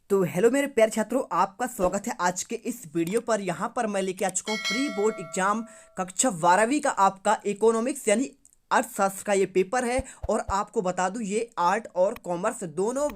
तो हेलो मेरे प्यारे छात्रों, आपका स्वागत है आज के इस वीडियो पर। यहाँ पर मैं लेके आ चुका हूँ प्री बोर्ड एग्जाम कक्षा 12वीं का आपका इकोनॉमिक्स यानी अर्थशास्त्र का ये पेपर है। और आपको बता दूँ, ये आर्ट और कॉमर्स दोनों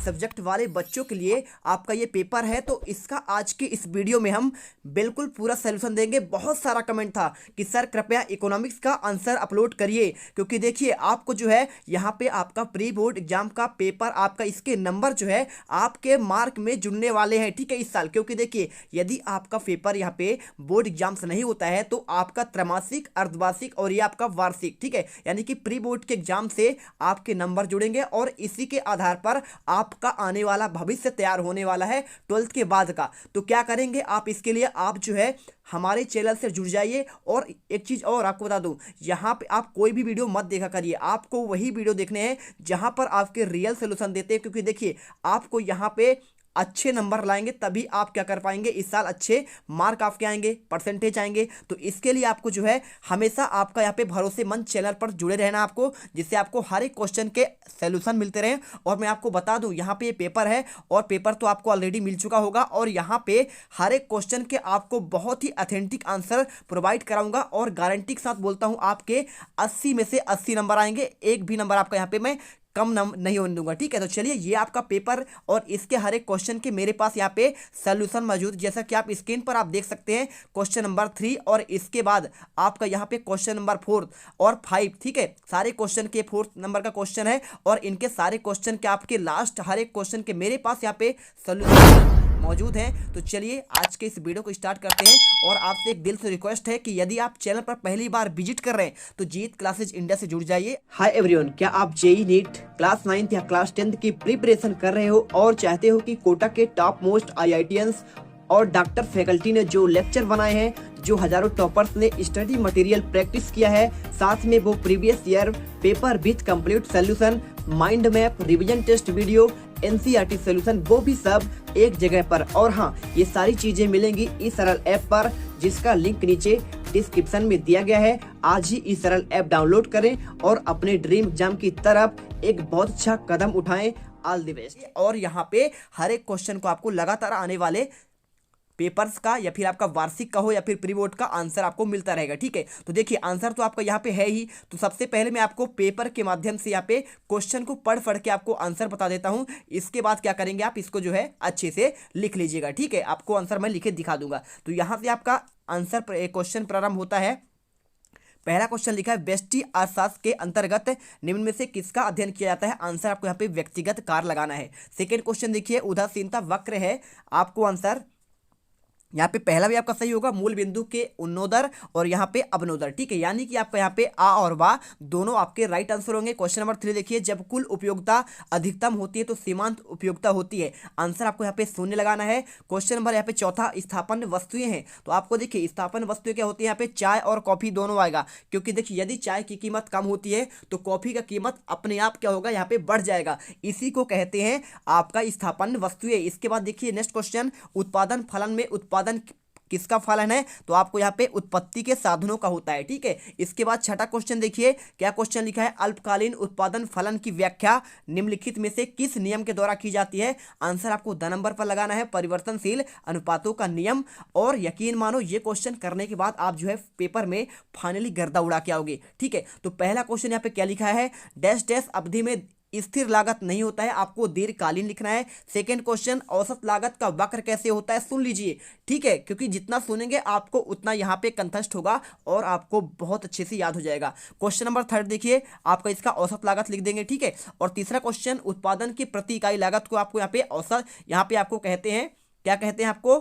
सब्जेक्ट वाले बच्चों के लिए आपका ये पेपर है। तो इसका आज के इस वीडियो में हम बिल्कुल पूरा सलूशन देंगे। बहुत सारा कमेंट था कि सर कृपया इकोनॉमिक्स का आंसर अपलोड करिए, क्योंकि देखिए आपको जो है यहाँ पे आपका प्री बोर्ड एग्जाम का पेपर आपका इसके नंबर जो है आपके मार्क में जुड़ने वाले हैं, ठीक है, इस साल। क्योंकि देखिए यदि आपका पेपर यहाँ पे बोर्ड एग्जाम से नहीं होता है तो आपका त्रैमासिक, अर्धवार्षिक और ये आपका वार्षिक, ठीक है, यानी कि प्री बोर्ड के एग्जाम से आपके नंबर जुड़ेंगे और इसी के आधार पर आपका आने वाला भविष्य तैयार होने वाला है 12th के बाद का। तो क्या करेंगे आप, इसके लिए आप जो है हमारे चैनल से जुड़ जाइए। और एक चीज़ और आपको बता दूं, यहाँ पे आप कोई भी वीडियो मत देखा करिए, आपको वही वीडियो देखने हैं जहाँ पर आपके रियल सोल्यूशन देते हैं। क्योंकि देखिए आपको यहाँ पे अच्छे नंबर लाएंगे तभी आप क्या कर पाएंगे, इस साल अच्छे मार्क आपके आएंगे, परसेंटेज आएंगे। तो इसके लिए आपको जो है हमेशा आपका यहाँ पे भरोसेमंद चैनल पर जुड़े रहना आपको, जिससे आपको हर एक क्वेश्चन के सॉल्यूशन मिलते रहें। और मैं आपको बता दूं, यहाँ पे ये पेपर है और पेपर तो आपको ऑलरेडी मिल चुका होगा और यहाँ पे हर एक क्वेश्चन के आपको बहुत ही ऑथेंटिक आंसर प्रोवाइड कराऊंगा और गारंटी के साथ बोलता हूँ आपके 80 में से 80 नंबर आएंगे। एक भी नंबर आपका यहाँ पे मैं कम नहीं होने दूंगा, ठीक है। तो चलिए ये आपका पेपर और इसके हर एक क्वेश्चन के मेरे पास यहाँ पे सॉल्यूशन मौजूद, जैसा कि आप स्क्रीन पर आप देख सकते हैं। क्वेश्चन नंबर 3 और इसके बाद आपका यहाँ पे क्वेश्चन नंबर 4 और 5, ठीक है, सारे क्वेश्चन के 4th नंबर का क्वेश्चन है और इनके सारे क्वेश्चन के आपके लास्ट हर एक क्वेश्चन के मेरे पास यहाँ पे सॉल्यूशन मौजूद हैं। तो चलिए आज के इस वीडियो को स्टार्ट करते हैं। और आपसे एक दिल से रिक्वेस्ट है कि यदि आप चैनल पर पहली बार विजिट कर रहे हैं तो जीत क्लासेज इंडिया से जुड़ जाइए। हाय एवरीवन, क्या आप जेई नीट क्लास 9th या क्लास 10th की प्रिपरेशन कर रहे हो और चाहते हो कि कोटा के टॉप मोस्ट आईआईटीएंस और डॉक्टर फैकल्टी ने जो लेक्चर बनाए हैं, जो हजारों टॉपर्स ने स्टडी मटेरियल प्रैक्टिस किया है, साथ में वो previous year paper with complete solution, mind map, revision test video, NCERT solution, वो भी सब एक जगह पर। और हाँ, ये सारी चीजें मिलेंगी इस सरल ऐप पर, जिसका लिंक नीचे डिस्क्रिप्शन में दिया गया है। आज ही इस सरल ऐप डाउनलोड करें और अपने ड्रीम एग्जाम की तरफ एक बहुत अच्छा कदम उठाएं। All the best. और यहाँ पे हर एक क्वेश्चन को आपको लगातार आने वाले पेपर्स का या फिर आपका वार्षिक का हो या फिर प्री बोर्ड का आंसर आपको मिलता रहेगा, ठीक है। तो देखिए आंसर तो आपका यहाँ पे है ही। तो सबसे पहले मैं आपको पेपर के माध्यम से यहाँ पे क्वेश्चन को पढ़ के आपको आंसर बता देता हूँ। इसके बाद क्या करेंगे, आप इसको जो है अच्छे से लिख लीजिएगा, ठीक है। आपको आंसर मैं लिखे दिखा दूंगा। तो यहाँ से आपका आंसर क्वेश्चन प्रारंभ होता है। पहला क्वेश्चन लिखा है, व्यष्टि अर्थशास्त्र के अंतर्गत निम्न में से किसका अध्ययन किया जाता है। आंसर आपको यहाँ पे व्यक्तिगत कार्य लगाना है। सेकेंड क्वेश्चन देखिए, उदासीनता वक्र है। आपको आंसर यहाँ पे पहला भी आपका सही होगा, मूल बिंदु के उन्नोदर और यहाँ पे अवनोदर, ठीक है, यानी कि आपका यहाँ पे आ और वा दोनों आपके राइट आंसर होंगे। क्वेश्चन नंबर 3 देखिए, जब कुल उपयोगिता अधिकतम होती है तो सीमांत उपयोगिता होती है। आंसर आपको यहाँ पे शून्य लगाना है। क्वेश्चन नंबर यहाँ पे चौथा, स्थापन वस्तुएं हैं। तो आपको देखिए स्थापन वस्तुएं क्या होती है, यहाँ पे चाय और कॉफी दोनों आएगा। क्योंकि देखिए यदि चाय की कीमत कम होती है तो कॉफी का कीमत अपने आप क्या होगा, यहाँ पे बढ़ जाएगा। इसी को कहते हैं आपका स्थापन वस्तुएं। इसके बाद देखिए नेक्स्ट क्वेश्चन, उत्पादन फलन में उत्पादन किसका फलन है। तो आपको यहाँ पे उत्पत्ति के साधनों का होता है, ठीक है। इसके बाद छठा क्वेश्चन देखिए, क्या क्वेश्चन लिखा है, अल्पकालीन उत्पादन फलन की व्याख्या निम्नलिखित में से किस नियम के द्वारा की जाती है। आंसर आपको द नंबर पर लगाना है, परिवर्तनशील अनुपातों का नियम। और यकीन मानो ये क्वेश्चन करने के बाद आप जो है पेपर में फाइनली गर्दा उड़ा के आओगे, ठीक है। तो पहला क्वेश्चन यहाँ पे क्या लिखा है, डैश डैश अवधि में स्थिर लागत नहीं होता है, आपको दीर्घकालीन लिखना है। सेकंड क्वेश्चन, औसत लागत का वक्र कैसे होता है, सुन लीजिए, ठीक है, क्योंकि जितना सुनेंगे आपको उतना यहाँ पे कंठस्थ होगा और आपको बहुत अच्छे से याद हो जाएगा। क्वेश्चन नंबर 3 देखिए, आपका इसका औसत लागत लिख देंगे, ठीक है। और तीसरा क्वेश्चन, उत्पादन की प्रति इकाई लागत को आपको यहाँ पे औसत, यहाँ पे आपको कहते हैं, क्या कहते हैं आपको,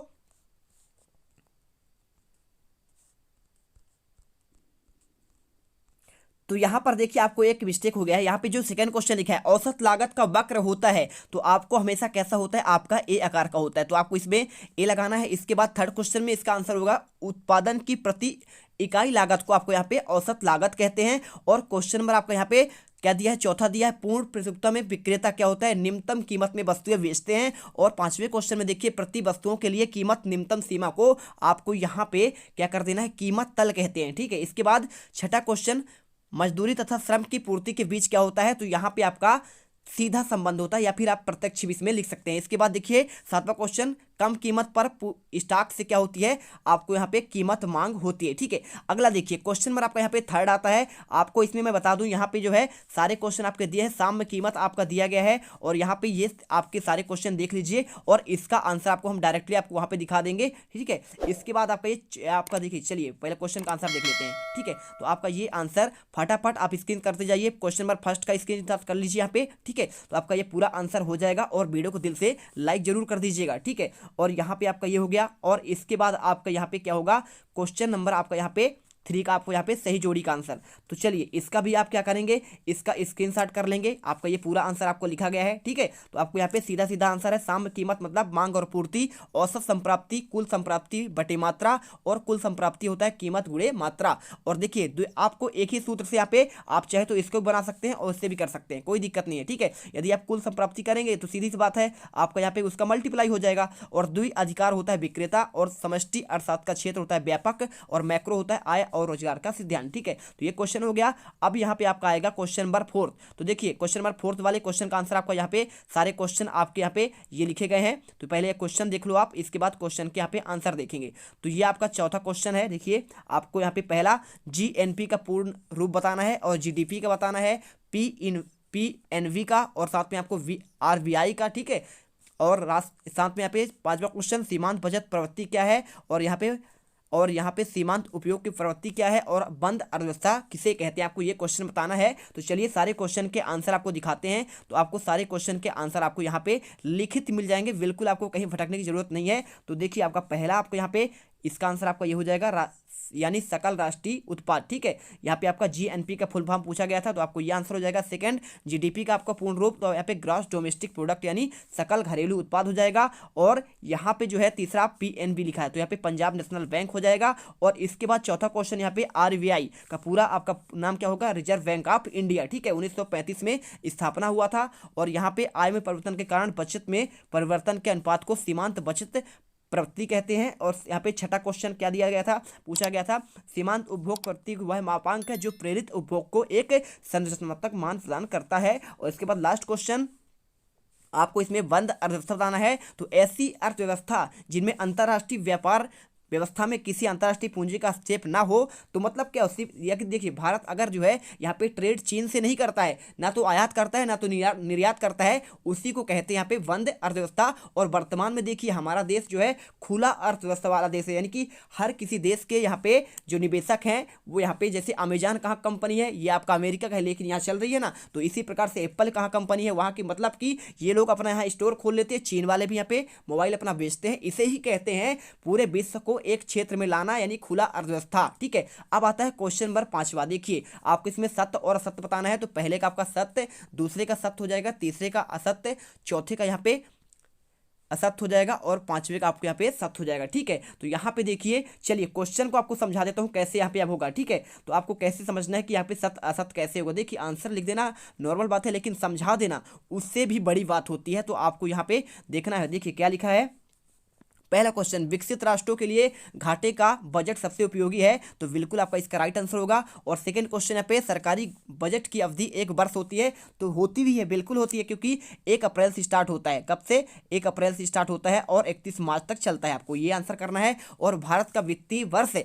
तो यहां पर देखिए आपको एक मिस्टेक हो गया है। यहाँ पे जो सेकंड क्वेश्चन लिखा है, औसत लागत का वक्र होता है, तो आपको हमेशा कैसा होता है, आपका ए आकार का होता है, तो आपको इसमें ए लगाना है। इसके बाद थर्ड क्वेश्चन में इसका आंसर होगा, उत्पादन की प्रति इकाई लागत को आपको यहाँ पे औसत लागत कहते हैं। और क्वेश्चन नंबर आपका यहाँ पे क्या दिया है, चौथा दिया है, पूर्ण प्रतियोगिता में विक्रेता क्या होता है, निम्नतम कीमत में वस्तुएं बेचते हैं। और पांचवें क्वेश्चन में देखिए, प्रति वस्तुओं के लिए कीमत निम्नतम सीमा को आपको यहाँ पे क्या कर देना है, कीमत तल कहते हैं, ठीक है। इसके बाद छठा क्वेश्चन, मजदूरी तथा श्रम की पूर्ति के बीच क्या होता है, तो यहाँ पे आपका सीधा संबंध होता है, या फिर आप प्रत्यक्ष भी इसमें लिख सकते हैं। इसके बाद देखिए 7वां क्वेश्चन, कम कीमत पर स्टॉक से क्या होती है, आपको यहाँ पे कीमत मांग होती है। ठीक है, अगला देखिए क्वेश्चन नंबर आपका यहाँ पे 3 आता है। आपको इसमें मैं बता दूं, यहाँ पे जो है सारे क्वेश्चन आपके दिए हैं, साम्य कीमत आपका दिया गया है, और यहाँ पे ये आपके सारे क्वेश्चन देख लीजिए, और इसका आंसर आपको हम डायरेक्टली आपको वहाँ पे दिखा देंगे। ठीक है, इसके बाद आपका ये आपका देखिए, चलिए पहले क्वेश्चन का आंसर देख लेते हैं। ठीक है, तो आपका ये आंसर फटाफट आप स्क्रीन करते जाइए, क्वेश्चन नंबर फर्स्ट का स्क्रीन कर लीजिए यहाँ पे। ठीक है, तो आपका ये पूरा आंसर हो जाएगा, और वीडियो को दिल से लाइक जरूर कर दीजिएगा। ठीक है, और यहाँ पे आपका ये हो गया, और इसके बाद आपका यहाँ पे क्या होगा, क्वेश्चन नंबर आपका यहाँ पे 3 का आपको यहाँ पे सही जोड़ी का आंसर। तो चलिए इसका भी आप क्या करेंगे, इसका स्क्रीनशॉट कर लेंगे, आपका ये पूरा आंसर आपको लिखा गया है। ठीक है, तो आपको यहाँ पे सीधा सीधा आंसर है, साम्य कीमत मतलब मांग और पूर्ति, औसत संप्राप्ति कुल संप्राप्ति बटे मात्रा, और कुल संप्राप्ति होता है कीमत गुणे मात्रा। और देखिए आपको एक ही सूत्र से यहाँ पे आप चाहे तो इसको बना सकते हैं और इससे भी कर सकते हैं, कोई दिक्कत नहीं है। ठीक है, यदि आप कुल संप्राप्ति करेंगे तो सीधी सी बात है आपका यहाँ पे उसका मल्टीप्लाई हो जाएगा। और द्वि अधिकार होता है विक्रेता, और समष्टि अर्थात का क्षेत्र होता है व्यापक, और मैक्रो होता है आय और रोजगार का सिद्धांत। ठीक है, तो ये क्वेश्चन हो गया। अब यहाँ पे आपका आएगा क्वेश्चन नंबर 4। तो देखिए क्वेश्चन नंबर 4 वाले क्वेश्चन का आंसर आपका यहाँ पे सारे क्वेश्चन आपके यहाँ पे ये लिखे गए हैं। तो पहले क्वेश्चन देख लो आप, इसके बाद क्वेश्चन के यहाँ पे आंसर देखेंगे। तो ये आपका चौथा क्वेश्चन है। देखिए आपको यहाँ पे पहला जीएनपी का पूर्ण रूप बताना है, और जीडीपी का बताना है, पीएनवी का, और साथ में आपको आरबीआई का। ठीक है, और साथ में यहाँ पे 5वां क्वेश्चन सीमांत बचत प्रवृत्ति क्या है, और यहाँ पे सीमांत उपयोग की प्रवृत्ति क्या है, और बंद अर्थव्यवस्था किसे कहते हैं, आपको ये क्वेश्चन बताना है। तो चलिए सारे क्वेश्चन के आंसर आपको दिखाते हैं। तो आपको सारे क्वेश्चन के आंसर आपको यहाँ पे लिखित मिल जाएंगे, बिल्कुल आपको कहीं भटकने की जरूरत नहीं है। तो देखिए आपका पहला आपको यहाँ पे इसका आंसर आपका ये हो जाएगा, यानी सकल राष्ट्रीय उत्पाद। ठीक है, यहाँ पे आपका जीएनपी का फुल फॉर्म पूछा गया था, तो आपको ये आंसर हो जाएगा। सेकंड जीडीपी का आपका पूर्ण रूप, तो यहाँ पे ग्रॉस डोमेस्टिक प्रोडक्ट यानी सकल घरेलू उत्पाद हो जाएगा। और यहाँ पे जो है तीसरा पीएनबी लिखा है, तो यहाँ पे पंजाब नेशनल बैंक हो जाएगा। और इसके बाद चौथा क्वेश्चन यहाँ पे आरबीआई का पूरा आपका नाम क्या होगा, रिजर्व बैंक ऑफ इंडिया। ठीक है, 1935 में स्थापना हुआ था। और यहाँ पे आय में परिवर्तन के कारण बचत में परिवर्तन के अनुपात को सीमांत बचत प्रवृत्ति कहते हैं। और यहाँ पे छठा क्वेश्चन क्या दिया गया था, पूछा गया था, सीमांत उपभोग प्रवृत्ति वह मापांक है जो प्रेरित उपभोग को एक संरचनात्मक मान प्रदान करता है। और इसके बाद लास्ट क्वेश्चन आपको इसमें बंद अर्थव्यवस्था बताना है। तो ऐसी अर्थव्यवस्था जिनमें अंतर्राष्ट्रीय व्यापार व्यवस्था में किसी अंतर्राष्ट्रीय पूंजी का हस्तक्षेप ना हो। तो मतलब क्या या कि देखिए भारत अगर जो है यहाँ पे ट्रेड चीन से नहीं करता है, ना तो आयात करता है ना तो निर्यात करता है, उसी को कहते हैं यहाँ पे बंद अर्थव्यवस्था। और वर्तमान में देखिए हमारा देश जो है खुला अर्थव्यवस्था वाला देश है, यानी कि हर किसी देश के यहाँ पे जो निवेशक हैं वो यहाँ पे, जैसे अमेजन कहाँ कंपनी है, ये आपका अमेरिका का है लेकिन यहाँ चल रही है ना, तो इसी प्रकार से एप्पल कहाँ कंपनी है वहाँ की, मतलब कि ये लोग अपना यहाँ स्टोर खोल लेते हैं, चीन वाले भी यहाँ पे मोबाइल अपना बेचते हैं। इसे ही कहते हैं पूरे विश्व को एक क्षेत्र में लाना, यानी खुला अर्थव्यवस्था। ठीक है, अब आता है क्वेश्चन नंबर 5वां। देखिए आपको इसमें सत्य और असत्य बताना है। तो पहले का आपका सत्य, दूसरे का सत्य हो जाएगा, तीसरे का असत्य, चौथे का यहाँ पे असत्य हो जाएगा, और 5वें का आपको यहाँ पे सत्य हो जाएगा। ठीक है, तो यहाँ पे देखिए, चलिए क्वेश्चन को आपको समझा देता हूँ कैसे यहाँ पे अब होगा। ठीक है, तो आपको कैसे समझना है कि यहाँ पे सत्य असत्य कैसे होगा। देखिए आंसर लिख देना नॉर्मल बात है, लेकिन समझा देना उससे भी बड़ी बात होती है। तो आपको यहाँ पे देखना है। देखिए क्या लिखा है, पहला क्वेश्चन, विकसित राष्ट्रों के लिए घाटे का बजट सबसे उपयोगी है। तो बिल्कुल आपका इसका राइट आंसर होगा। और सेकंड क्वेश्चन यहाँ पे, सरकारी बजट की अवधि 1 वर्ष होती है। तो होती भी है, बिल्कुल होती है, क्योंकि 1 अप्रैल से स्टार्ट होता है। कब से? 1 अप्रैल से स्टार्ट होता है और 31 मार्च तक चलता है। आपको ये आंसर करना है। और भारत का वित्तीय वर्ष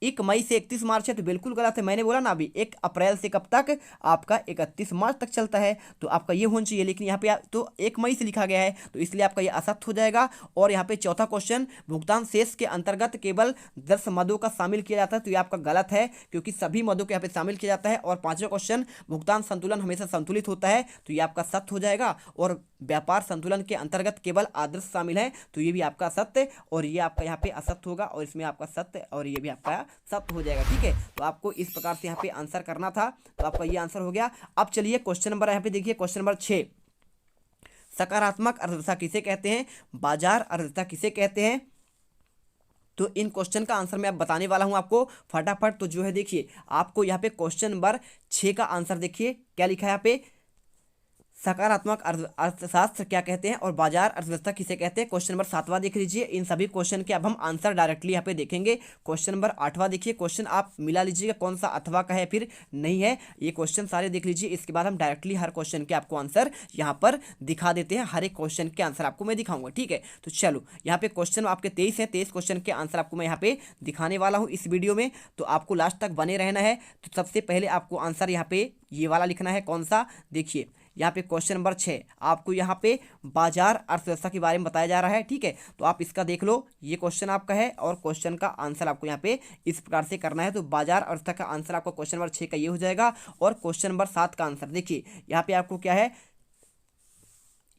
1 मई से 31 मार्च है, तो बिल्कुल गलत है। मैंने बोला ना अभी 1 अप्रैल से कब तक, आपका 31 मार्च तक चलता है। तो आपका ये होना चाहिए, लेकिन यहाँ पे तो 1 मई से लिखा गया है, तो इसलिए आपका ये असत्य हो जाएगा। और यहाँ पे चौथा क्वेश्चन, भुगतान शेष के अंतर्गत केवल 10 मदों का शामिल किया जाता है। तो ये आपका गलत है, क्योंकि सभी मदों को यहाँ पे शामिल किया जाता है। और पांचवा क्वेश्चन, भुगतान संतुलन हमेशा संतुलित होता है। तो ये आपका सत्य हो जाएगा। और व्यापार संतुलन के अंतर्गत केवल आदर्श शामिल है। तो ये भी आपका सत्य, और ये आपका यहाँ पे असत्य होगा, और इसमें आपका सत्य, और ये भी आपका सत्य हो जाएगा। ठीक है, तो आपको इस प्रकार से यहाँ पे आंसर करना था। तो आपका ये आंसर हो गया। अब चलिए क्वेश्चन नंबर यहाँ पे देखिए, क्वेश्चन नंबर 6, सकारात्मक अर्थव्यवस्था किसे कहते हैं, बाजार अर्थव्यवस्था किसे कहते हैं। तो इन क्वेश्चन का आंसर मैं अब बताने वाला हूं आपको फटाफट। तो जो है देखिए, आपको यहाँ पे क्वेश्चन नंबर 6 का आंसर देखिए क्या लिखा है यहाँ पे, सकारात्मक अर्थशास्त्र क्या कहते हैं और बाजार अर्थव्यवस्था किसे कहते हैं। क्वेश्चन नंबर 7वां देख लीजिए। इन सभी क्वेश्चन के अब हम आंसर डायरेक्टली यहाँ पे देखेंगे। क्वेश्चन नंबर 8वां देखिए, क्वेश्चन आप मिला लीजिएगा कौन सा अथवा का है फिर नहीं है, ये क्वेश्चन सारे देख लीजिए। इसके बाद हम डायरेक्टली हर क्वेश्चन के आपको आंसर यहाँ पर दिखा देते हैं। हर एक क्वेश्चन के आंसर आपको मैं दिखाऊंगा, ठीक है। तो चलो यहाँ पे क्वेश्चन आपके 23 हैं, 23 क्वेश्चन के आंसर आपको मैं यहाँ पे दिखाने वाला हूँ इस वीडियो में, तो आपको लास्ट तक बने रहना है। तो सबसे पहले आपको आंसर यहाँ पे ये वाला लिखना है, कौन सा, देखिए यहाँ पे क्वेश्चन नंबर 6 आपको यहाँ पे बाजार अर्थव्यवस्था के बारे में बताया जा रहा है, ठीक है। तो आप इसका देख लो, ये क्वेश्चन आपका है और क्वेश्चन का आंसर आपको यहाँ पे इस प्रकार से करना है। तो बाजार अर्थव्यवस्था का आंसर आपको क्वेश्चन नंबर 6 का ये हो जाएगा। और क्वेश्चन नंबर 7 का आंसर देखिए, यहाँ पे आपको क्या है,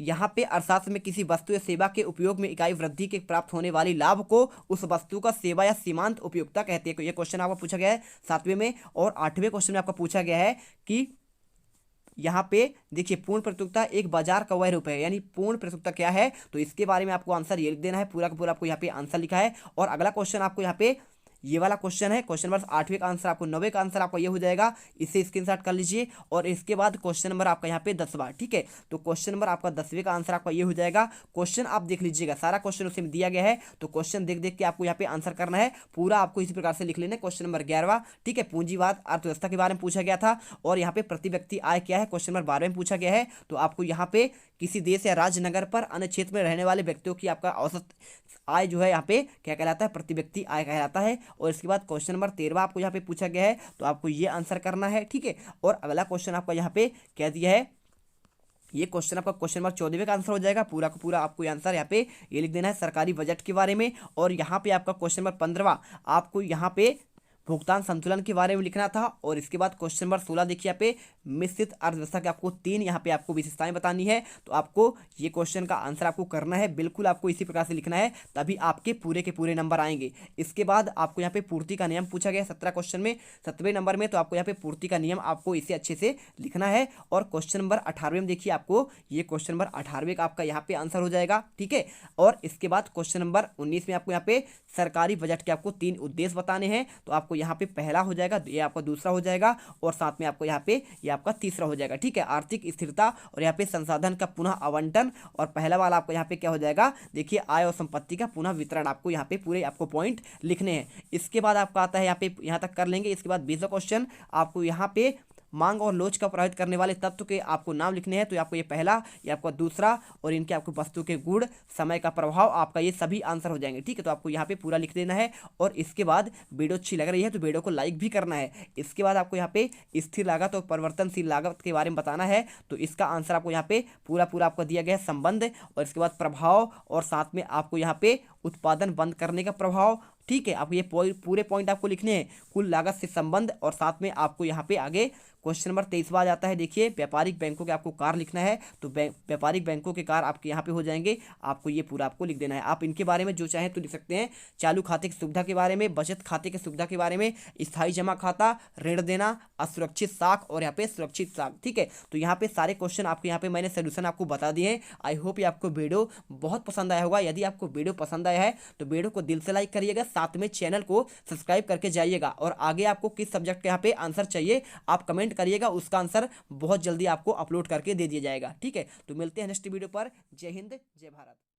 यहाँ पे अर्थशास्त्र में किसी वस्तु या सेवा के उपयोग में इकाई वृद्धि के प्राप्त होने वाली लाभ को उस वस्तु का सेवा या सीमांत उपयोगिता कहते हैं। ये क्वेश्चन आपको पूछा गया है 7वें में। और 8वें क्वेश्चन में आपको पूछा गया है कि यहाँ पे देखिए पूर्ण प्रतियोगिता एक बाजार का वह रूप है, यानी पूर्ण प्रतियोगिता क्या है, तो इसके बारे में आपको आंसर ये लिख देना है। पूरा का पूरा आपको यहाँ पे आंसर लिखा है। और अगला क्वेश्चन आपको यहाँ पे ये वाला क्वेश्चन है, क्वेश्चन नंबर 8वें का आंसर आपको 9वें का आंसर आपका ये हो जाएगा, इसे स्क्रीनशॉट कर लीजिए। और इसके बाद क्वेश्चन नंबर आपका यहाँ पे 10वां, ठीक है। तो क्वेश्चन नंबर आपका 10वें का आंसर आपका ये हो जाएगा। क्वेश्चन आप देख लीजिएगा, सारा क्वेश्चन उसे दिया गया है, तो क्वेश्चन देख देख के आपको यहाँ पे आंसर करना है। पूरा आपको इसी प्रकार से लिख लेना है। क्वेश्चन नंबर 11वां, ठीक है, पूंजीवाद अर्थव्यवस्था के बारे में पूछा गया था। और यहाँ पे प्रति व्यक्ति आय क्या है, क्वेश्चन नंबर 12 में पूछा गया है। तो आपको यहाँ पे किसी देश या राज्य नगर पर अन्य क्षेत्र में रहने वाले व्यक्तियों की आपका औसत आय जो है यहाँ पे क्या कहलाता है, प्रति व्यक्ति आय कहलाता है। और इसके बाद क्वेश्चन नंबर 13वां आपको यहाँ पे पूछा गया है, तो आपको ये आंसर करना है, ठीक है। और अगला क्वेश्चन आपका यहाँ पे कह दिया है, ये क्वेश्चन आपका क्वेश्चन नंबर 14वें का आंसर हो जाएगा। पूरा का पूरा आपको आंसर यहाँ पे ये लिख देना है सरकारी बजट के बारे में। और यहाँ पे आपका क्वेश्चन नंबर 15वां आपको यहाँ पे भुगतान संतुलन के बारे में लिखना था। और इसके बाद क्वेश्चन नंबर 16 देखिए, यहाँ पे मिश्रित अर्थव्यवस्था के आपको 3 यहाँ पे आपको विशेषताएं बतानी है। तो आपको ये क्वेश्चन का आंसर आपको करना है, बिल्कुल आपको इसी प्रकार से लिखना है, तभी आपके पूरे के पूरे नंबर आएंगे। इसके बाद आपको यहाँ पे पूर्ति का नियम पूछा गया 17 क्वेश्चन में, 7वें नंबर में। तो आपको यहाँ पे पूर्ति का नियम आपको इसे अच्छे से लिखना है। और क्वेश्चन नंबर 18वें में देखिए, आपको ये क्वेश्चन नंबर 18वें का आपका यहाँ पे आंसर हो जाएगा, ठीक है। और इसके बाद क्वेश्चन नंबर 19 में आपको यहाँ पे सरकारी बजट के आपको 3 उद्देश्य बताने हैं। तो आपको यहाँ पे पहला हो जाएगा, ये आपका दूसरा हो जाएगा, और साथ में आपको यहाँ पे ये आपका तीसरा हो जाएगा, ठीक है। आर्थिक स्थिरता और यहाँ पे संसाधन का पुनः आवंटन। और पहला वाला आपको यहाँ पे क्या हो जाएगा, देखिए आय और संपत्ति का पुनः वितरण। आपको यहाँ पे पूरे आपको पॉइंट लिखने हैं। इसके बाद आपका आता है यहाँ पे, यहाँ तक कर लेंगे। इसके बाद 20वां क्वेश्चन आपको यहाँ पे मांग और लोच का प्रभावित करने वाले तत्व के आपको नाम लिखने हैं। तो आपको ये पहला, ये आपका दूसरा, और इनके आपको वस्तु के गुण, समय का प्रभाव, आपका ये सभी आंसर हो जाएंगे, ठीक है। तो आपको यहाँ पे पूरा लिख देना है। और इसके बाद वीडियो अच्छी लग रही है तो वीडियो को लाइक भी करना है। इसके बाद आपको यहाँ पे स्थिर लागत और परिवर्तनशील लागत के बारे में बताना है। तो इसका आंसर आपको यहाँ पे पूरा पूरा आपको दिया गया है, संबंध। और इसके बाद प्रभाव, और साथ में आपको यहाँ पे उत्पादन बंद करने का प्रभाव, ठीक है। आप ये पूरे पॉइंट आपको लिखने हैं, कुल लागत से संबंध। और साथ में आपको यहाँ पे आगे क्वेश्चन नंबर 23वां आ जाता है। देखिए व्यापारिक बैंकों के आपको कार लिखना है। तो व्यापारिक बैंकों के कार आपके यहाँ पे हो जाएंगे। आपको ये पूरा आपको लिख देना है। आप इनके बारे में जो चाहें तो लिख सकते हैं। चालू खाते की सुविधा के बारे में, बचत खाते की सुविधा के बारे में, स्थायी जमा खाता, ऋण देना, असुरक्षित साख, और यहाँ पे सुरक्षित साख, ठीक है। तो यहाँ पे सारे क्वेश्चन आपको यहाँ पे मैंने सोल्यूशन आपको बता दिए हैं। आई होप ये आपको वीडियो बहुत पसंद आया होगा। यदि आपको वीडियो पसंद आया है तो वीडियो को दिल से लाइक करिएगा, साथ में चैनल को सब्सक्राइब करके जाइएगा। और आगे आपको किस सब्जेक्ट के यहाँ पे आंसर चाहिए आप कमेंट करिएगा, उसका आंसर बहुत जल्दी आपको अपलोड करके दे दिया जाएगा, ठीक है। तो मिलते हैं नेक्स्ट वीडियो पर। जय हिंद, जय भारत।